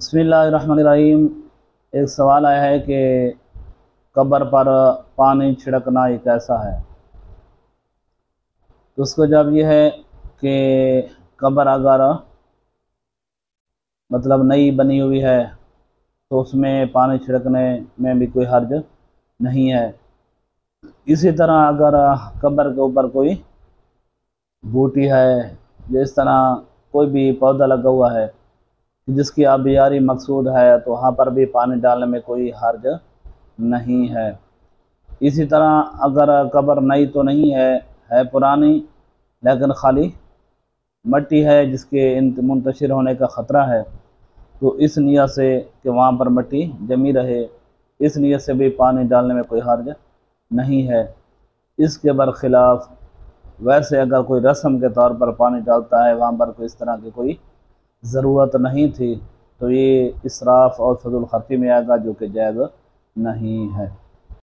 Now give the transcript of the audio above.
बिस्मिल्लाहिर्रहमानिर्रहीम। एक सवाल आया है कि कब्र पर पानी छिड़कना ये कैसा है। तो उसका जवाब ये है कि कब्र अगर मतलब नई बनी हुई है तो उसमें पानी छिड़कने में भी कोई हर्ज नहीं है। इसी तरह अगर कब्र के ऊपर कोई बूटी है, जिस तरह कोई भी पौधा लगा हुआ है जिसकी आबियारी मकसूद है, तो वहाँ पर भी पानी डालने में कोई हर्ज नहीं है। इसी तरह अगर कब्र नई तो नहीं है पुरानी, लेकिन खाली मट्टी है जिसके मुंतशिर होने का ख़तरा है, तो इस नियत से कि वहाँ पर मट्टी जमी रहे, इस नियत से भी पानी डालने में कोई हर्ज नहीं है। इसके बरखिलाफ़ वैसे अगर कोई रस्म के तौर पर पानी डालता है, वहाँ पर कोई इस तरह की कोई ज़रूरत नहीं थी, तो ये इसराफ़ और फज़ूल खर्ची में आएगा, जो कि जायज़ नहीं है।